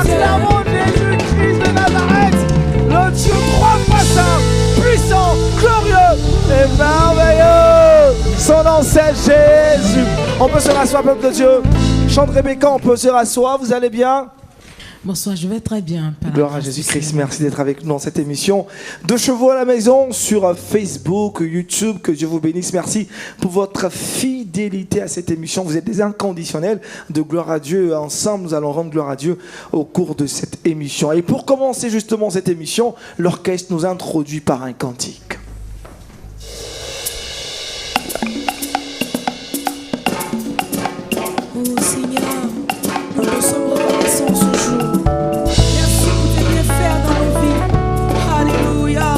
Acclamons Jésus-Christ de Nazareth, le Dieu trois fois saint, puissant, glorieux et merveilleux. Son nom c'est Jésus. On peut se rasseoir, peuple de Dieu. Chante Rebecca, on peut se rasseoir. Vous allez bien? Bonsoir, je vais très bien. Gloire à Jésus-Christ, merci d'être avec nous dans cette émission de Chevaux à la maison sur Facebook, YouTube, que Dieu vous bénisse. Merci pour votre fidélité à cette émission. Vous êtes des inconditionnels de gloire à Dieu. Ensemble, nous allons rendre gloire à Dieu au cours de cette émission. Et pour commencer justement cette émission, l'orchestre nous introduit par un cantique. Oh Seigneur, nous te sommes reconnaissants ce jour. Merci pour tes bienfaits dans nos vies. Alléluia.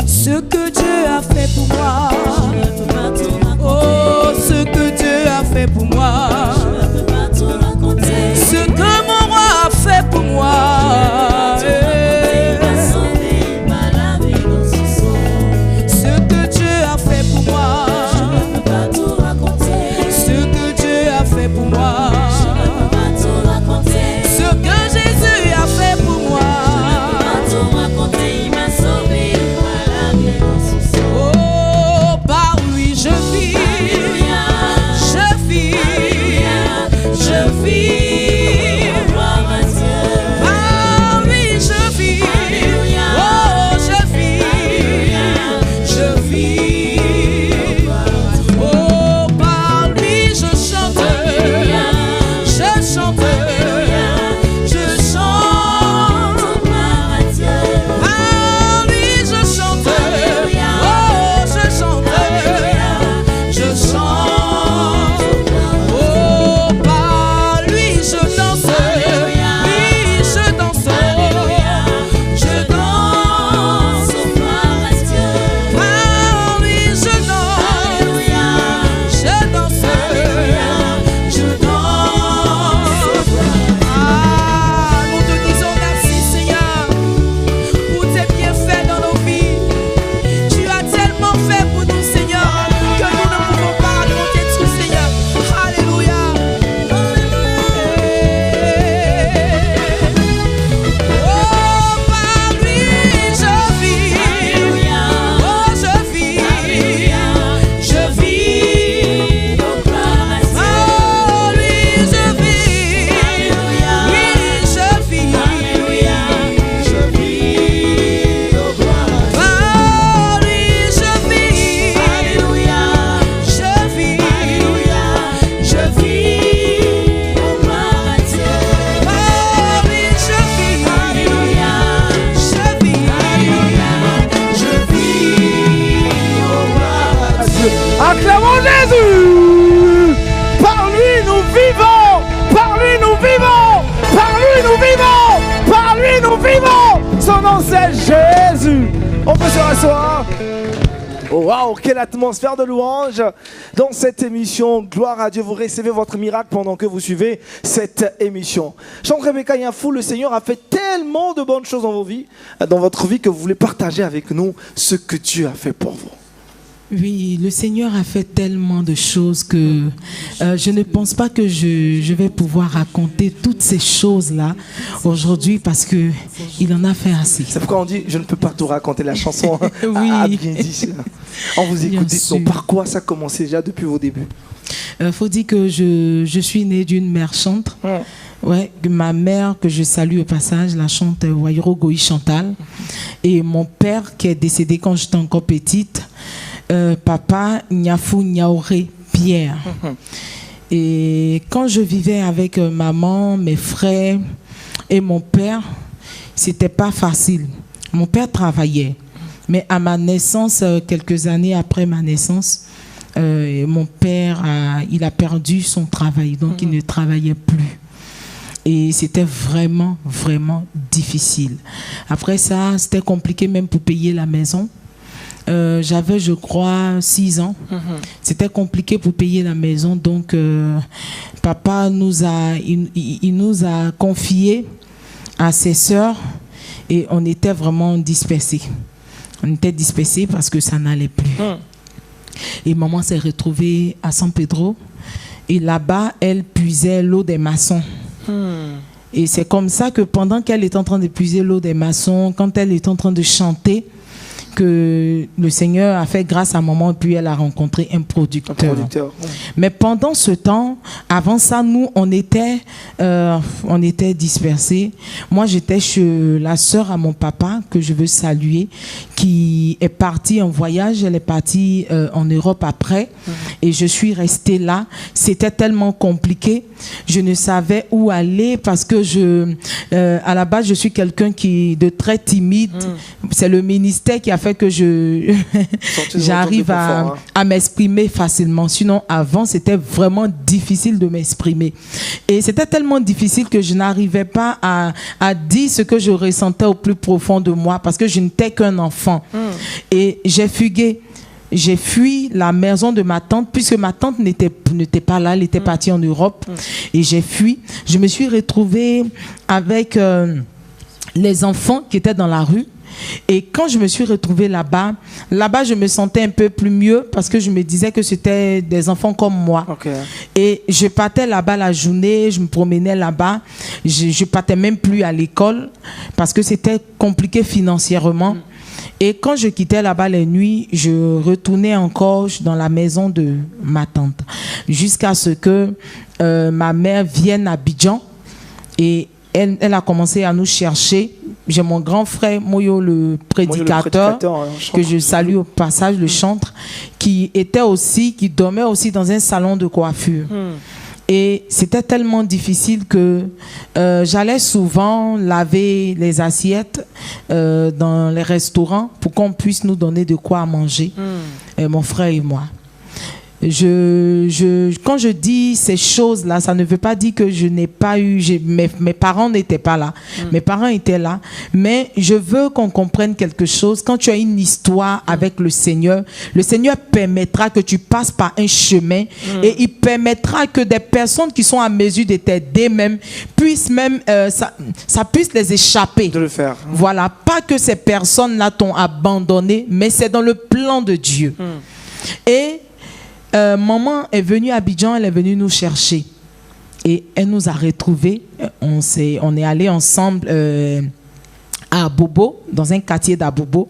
Ce que Dieu a fait pour moi, oh, ce que Dieu a fait pour moi, ce que mon roi a fait pour moi. Ce que Dieu a fait pour moi, ce que Dieu a fait pour moi, ce que Jésus a fait pour moi. Oh, par lui je vis, je vis, je vis. Par lui je vis, oh je vis, je vis. Oh, par lui je chante, je chante, je chante. Par lui je chante, oh je chante, je chante. Oh, par lui je danse, oui je danse, je danse. Par lui je danse, je danse, je danse. Ah, nous te disons merci Seigneur pour tes bienfaits dans nos vies. Tu as tellement fait pour nous Seigneur que nous ne pouvons pas raconter tout Seigneur. Alléluia. Oh, par lui je vis, oh je vis, je vis. Par lui je vis, oui je vis, je vis. Par lui je vis, je vis, je vis. Par lui je vis, je vis. Acclamons Jésus. Par lui nous vivons, par lui nous vivons, par lui nous vivons, par lui nous vivons. Son nom c'est Jésus. On peut se rasseoir. Waouh, quelle atmosphère de louange dans cette émission. Gloire à Dieu, vous recevez votre miracle pendant que vous suivez cette émission. Chante Rebecca Yafou, le Seigneur a fait tellement de bonnes choses dans vos vies, dans votre vie, que vous voulez partager avec nous ce que Dieu a fait pour vous. Oui, le Seigneur a fait tellement de choses que je ne pense pas que je vais pouvoir raconter toutes ces choses-là aujourd'hui parce que il en a fait assez. C'est pourquoi on dit je ne peux pas tout raconter, la chanson oui. a bien dit. On vous écoute. Donc, par quoi ça a commencé déjà depuis vos débuts? Faut dire que je suis née d'une mère chantre. Ouais, ma mère, que je salue au passage, la chante Wairo Goï Chantal. Et mon père qui est décédé quand j'étais encore petite, papa Niafou Niaoré Pierre. Et quand je vivais avec maman, mes frères et mon père, c'était pas facile. Mon père travaillait, mais à ma naissance, quelques années après ma naissance, mon père il a perdu son travail, donc il ne travaillait plus. Et c'était vraiment, vraiment difficile. Après ça, c'était compliqué même pour payer la maison. J'avais, je crois, 6 ans. C'était compliqué pour payer la maison. Donc, papa nous a confiés à ses sœurs et on était vraiment dispersés. On était dispersés parce que ça n'allait plus. Et maman s'est retrouvée à San Pedro. Et là-bas, elle puisait l'eau des maçons. Et c'est comme ça que pendant qu'elle est en train de puiser l'eau des maçons, quand elle est en train de chanter, que le Seigneur a fait grâce à maman, et puis elle a rencontré un producteur. Mais pendant ce temps, avant ça, nous, on était dispersés. Moi, j'étais chez la sœur à mon papa, que je veux saluer, qui est partie en voyage. Elle est partie en Europe après. Et je suis restée là. C'était tellement compliqué. Je ne savais où aller parce que à la base, je suis quelqu'un de très timide. C'est le ministère qui a fait que j'arrive à m'exprimer facilement. Sinon, avant, c'était vraiment difficile de m'exprimer. Et c'était tellement difficile que je n'arrivais pas à dire ce que je ressentais au plus profond de moi parce que je n'étais qu'un enfant. Et j'ai fugué. J'ai fui la maison de ma tante puisque ma tante n'était pas là, elle était partie en Europe. Et j'ai fui. Je me suis retrouvée avec les enfants qui étaient dans la rue. Et quand je me suis retrouvée là-bas, je me sentais un peu plus mieux parce que je me disais que c'était des enfants comme moi. Et je partais là-bas la journée, je me promenais là-bas. Je partais même plus à l'école parce que c'était compliqué financièrement. Et quand je quittais là-bas les nuits, je retournais encore dans la maison de ma tante jusqu'à ce que ma mère vienne à Abidjan et elle a commencé à nous chercher. J'ai mon grand frère Moyo, le prédicateur, que je salue au passage, le chantre, qui dormait aussi dans un salon de coiffure. Et c'était tellement difficile que j'allais souvent laver les assiettes dans les restaurants pour qu'on puisse nous donner de quoi manger, mon frère et moi. Quand je dis ces choses-là, ça ne veut pas dire que je n'ai pas eu... Mes parents n'étaient pas là. Mes parents étaient là. Mais je veux qu'on comprenne quelque chose. Quand tu as une histoire avec le Seigneur permettra que tu passes par un chemin et il permettra que des personnes qui sont à mesure de t'aider même puissent même... ça puisse les échapper. De le faire. Voilà. Pas que ces personnes-là t'ont abandonné, mais c'est dans le plan de Dieu. Et... maman est venue à Abidjan, elle est venue nous chercher et elle nous a retrouvés. On est allés ensemble à Abobo, dans un quartier d'Abobo.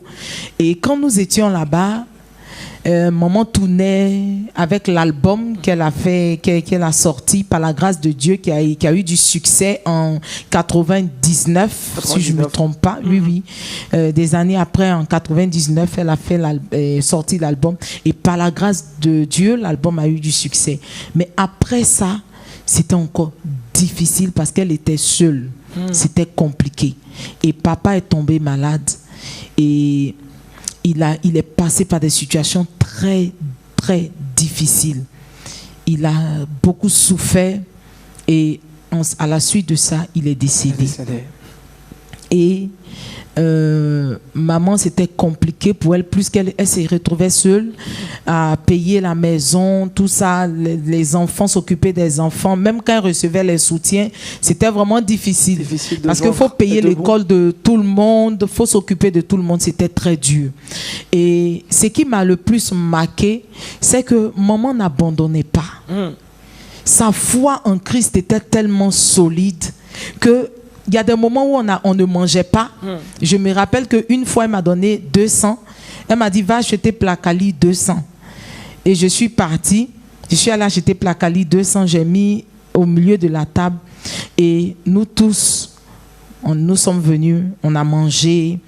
Et quand nous étions là-bas, maman tournait avec l'album qu'elle a sorti par la grâce de Dieu, qui a eu du succès en 99, si je ne me trompe pas. Oui. Des années après, en 99, elle a sorti l'album. Et par la grâce de Dieu, l'album a eu du succès. Mais après ça, c'était encore difficile parce qu'elle était seule. C'était compliqué. Et papa est tombé malade. Et il est passé par des situations très, très difficiles. Il a beaucoup souffert et à la suite de ça, il est décédé. Et maman, c'était compliqué pour elle, plus qu'elle se retrouvait seule à payer la maison, tout ça, les enfants, s'occuper des enfants. Même quand elle recevait les soutiens, c'était vraiment difficile. Parce qu'il faut payer l'école de tout le monde, il faut s'occuper de tout le monde. C'était très dur. Et ce qui m'a le plus marqué, c'est que maman n'abandonnait pas. Sa foi en Christ était tellement solide que il y a des moments où on ne mangeait pas. Je me rappelle qu'une fois, elle m'a donné 200. Elle m'a dit, va acheter Placali 200. Et je suis partie. Je suis allée acheter Placali 200. J'ai mis au milieu de la table. Et nous tous, nous sommes venus. On a mangé.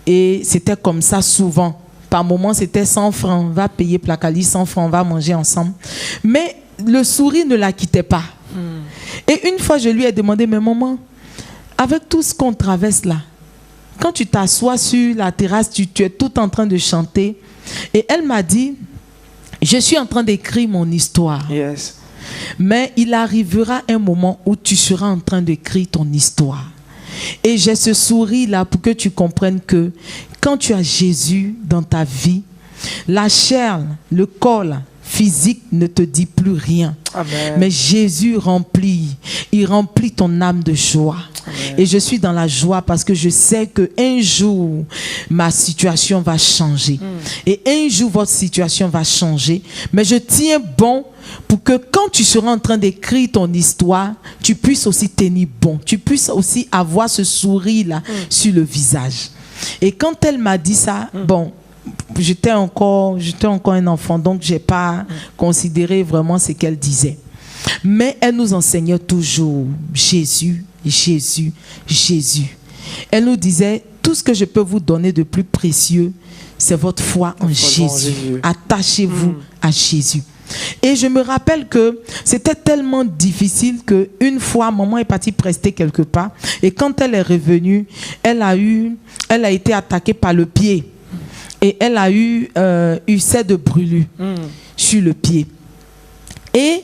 Et c'était comme ça souvent. Par moment, c'était 100 francs. Va payer Placali 100 francs. On va manger ensemble. Mais le sourire ne la quittait pas. Et une fois, je lui ai demandé, mais maman, avec tout ce qu'on traverse là, quand tu t'assois sur la terrasse, tu es tout en train de chanter. Et elle m'a dit, je suis en train d'écrire mon histoire. Yes. Mais il arrivera un moment où tu seras en train d'écrire ton histoire. Et j'ai ce sourire là pour que tu comprennes que quand tu as Jésus dans ta vie, la chair, le corps là, physique ne te dit plus rien. Amen. Mais Jésus il remplit ton âme de joie. Amen. Et je suis dans la joie parce que je sais qu'un jour, ma situation va changer. Et un jour, votre situation va changer. Mais je tiens bon pour que quand tu seras en train d'écrire ton histoire, tu puisses aussi tenir bon. Tu puisses aussi avoir ce sourire-là sur le visage. Et quand elle m'a dit ça, bon, j'étais encore un enfant, donc je n'ai pas considéré vraiment ce qu'elle disait. Mais elle nous enseignait toujours Jésus, Jésus, Jésus. Elle nous disait, tout ce que je peux vous donner de plus précieux, c'est votre foi en Jésus. Attachez-vous à Jésus. Et je me rappelle que c'était tellement difficile qu'une fois, maman est partie prester quelque part. Et quand elle est revenue, elle a été attaquée par le pied. Et elle a eu ulcère de brûlure sur le pied. Et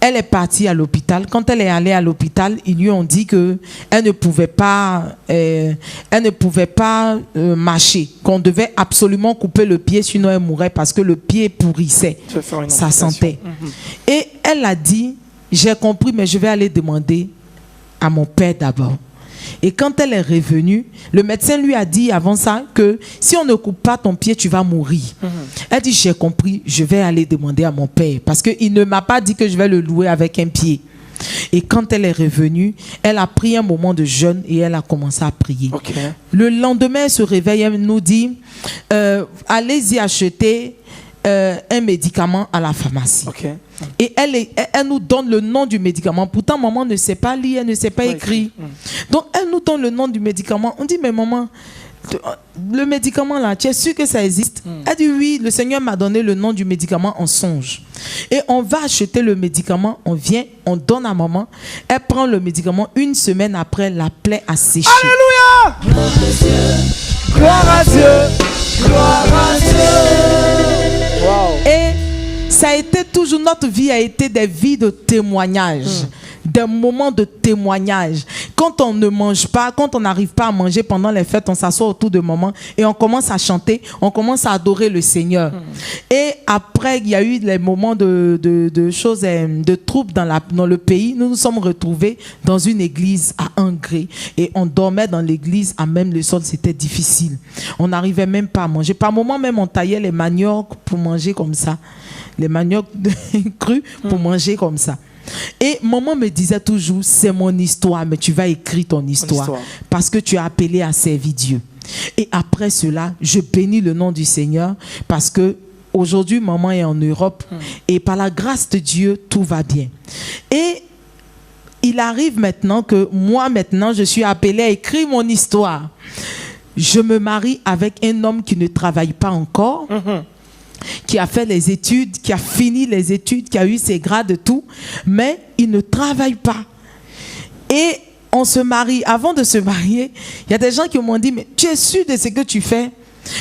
elle est partie à l'hôpital. Quand elle est allée à l'hôpital, ils lui ont dit qu'elle ne pouvait pas, marcher, qu'on devait absolument couper le pied, sinon elle mourrait parce que le pied pourrissait. Ça sentait. Et elle a dit, j'ai compris, mais je vais aller demander à mon père d'abord. Et quand elle est revenue, le médecin lui a dit avant ça que si on ne coupe pas ton pied, tu vas mourir. Elle dit, j'ai compris, je vais aller demander à mon père. Parce qu'il ne m'a pas dit que je vais le louer avec un pied. Et quand elle est revenue, elle a pris un moment de jeûne et elle a commencé à prier. Okay. Le lendemain, elle se réveille, elle nous dit, allez-y acheter un médicament à la pharmacie. Okay. Et elle nous donne le nom du médicament. Pourtant, maman ne sait pas lire, elle ne sait pas écrire. Donc, elle nous donne le nom du médicament. On dit, mais maman, le médicament là, tu es sûr que ça existe? Elle dit, oui, le Seigneur m'a donné le nom du médicament en songe. Et on va acheter le médicament, on vient, on donne à maman. Elle prend le médicament, une semaine après, la plaie a séché. Alléluia! Gloire à Dieu! Gloire à Dieu! Wow. Et ça a été toujours, notre vie a été des vies de témoignage, des moments de témoignage. Quand on ne mange pas, quand on n'arrive pas à manger pendant les fêtes, on s'assoit autour de maman et on commence à chanter, on commence à adorer le Seigneur. Et après, il y a eu les moments de choses, de troubles dans le pays. Nous nous sommes retrouvés dans une église à Angré et on dormait dans l'église à même le sol. C'était difficile. On n'arrivait même pas à manger. Par moments même, on taillait les maniocs pour manger comme ça. Les maniocs crus pour manger comme ça. Et maman me disait toujours, c'est mon histoire, mais tu vas écrire ton histoire. Parce que tu as appelé à servir Dieu. Et après cela, je bénis le nom du Seigneur parce que aujourd'hui, maman est en Europe et par la grâce de Dieu, tout va bien. Et il arrive maintenant que moi, maintenant, je suis appelée à écrire mon histoire. Je me marie avec un homme qui ne travaille pas encore. Qui a fait les études, qui a fini les études, qui a eu ses grades et tout, mais il ne travaille pas. Et on se marie. Avant de se marier, il y a des gens qui m'ont dit, mais tu es sûr de ce que tu fais?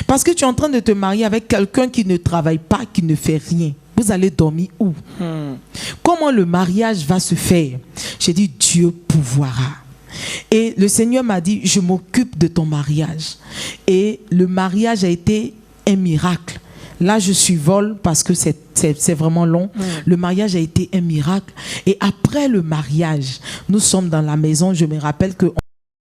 Parce que tu es en train de te marier avec quelqu'un qui ne travaille pas, qui ne fait rien. Vous allez dormir où? Comment le mariage va se faire? J'ai dit, Dieu pourvoira. Et le Seigneur m'a dit, je m'occupe de ton mariage. Et le mariage a été un miracle. Là, je survole parce que c'est vraiment long. Le mariage a été un miracle. Et après le mariage, nous sommes dans la maison. Je me rappelle qu'on